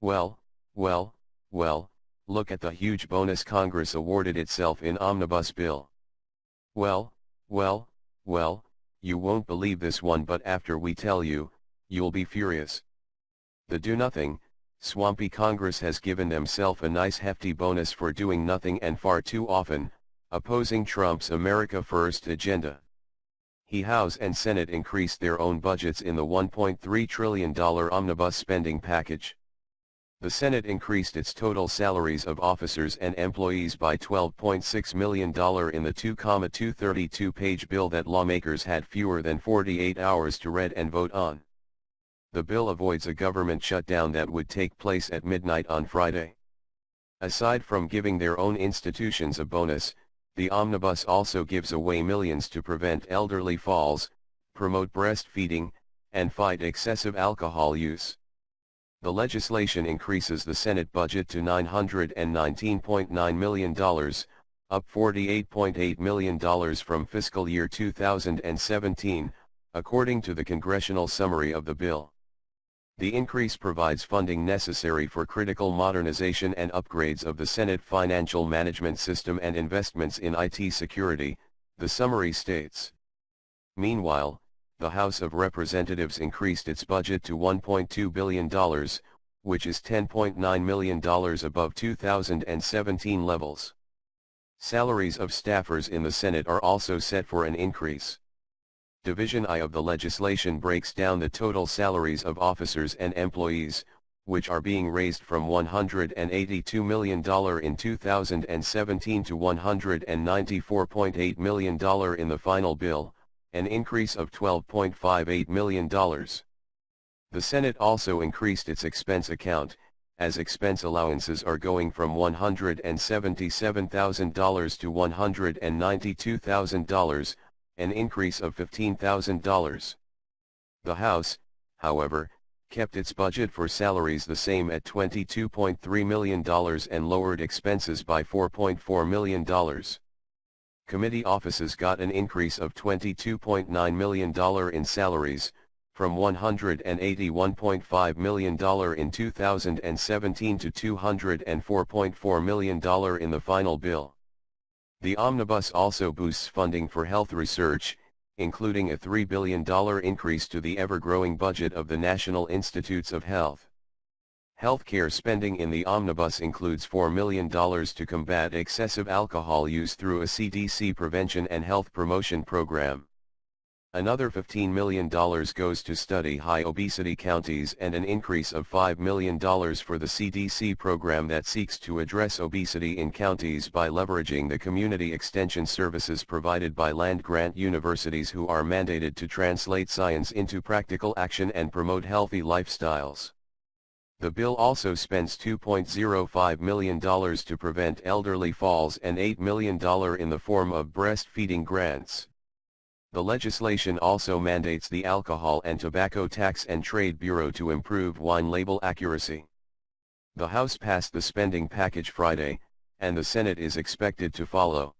Well, well, well, look at the huge bonus Congress awarded itself in Omnibus bill. Well, well, well, you won't believe this one, but after we tell you, you'll be furious. The do-nothing, swampy Congress has given themselves a nice hefty bonus for doing nothing and far too often, opposing Trump's America First agenda. House and Senate increased their own budgets in the $1.3 trillion omnibus spending package. The Senate increased its total salaries of officers and employees by $12.6 million in the 2,232-page bill that lawmakers had fewer than 48 hours to read and vote on. The bill avoids a government shutdown that would take place at midnight on Friday. Aside from giving their own institutions a bonus, the omnibus also gives away millions to prevent elderly falls, promote breastfeeding, and fight excessive alcohol use. The legislation increases the Senate budget to $919.9 million, up $48.8 million from fiscal year 2017, according to the congressional summary of the bill. The increase provides funding necessary for critical modernization and upgrades of the Senate financial management system and investments in IT security, the summary states. Meanwhile, the House of Representatives increased its budget to $1.2 billion, which is $10.9 million above 2017 levels. Salaries of staffers in the Senate are also set for an increase. Division I of the legislation breaks down the total salaries of officers and employees, which are being raised from $182 million in 2017 to $194.8 million in the final bill, an increase of $12.58 million. The Senate also increased its expense account, as expense allowances are going from $177,000 to $192,000, an increase of $15,000. The House, however, kept its budget for salaries the same at $22.3 million and lowered expenses by $4.4 million. Committee offices got an increase of $22.9 million in salaries, from $181.5 million in 2017 to $204.4 million in the final bill. The omnibus also boosts funding for health research, including a $3 billion increase to the ever-growing budget of the National Institutes of Health. Healthcare spending in the omnibus includes $4 million to combat excessive alcohol use through a CDC prevention and health promotion program. Another $15 million goes to study high obesity counties and an increase of $5 million for the CDC program that seeks to address obesity in counties by leveraging the community extension services provided by land-grant universities who are mandated to translate science into practical action and promote healthy lifestyles. The bill also spends $2.05 million to prevent elderly falls and $8 million in the form of breastfeeding grants. The legislation also mandates the Alcohol and Tobacco Tax and Trade Bureau to improve wine label accuracy. The House passed the spending package Friday, and the Senate is expected to follow.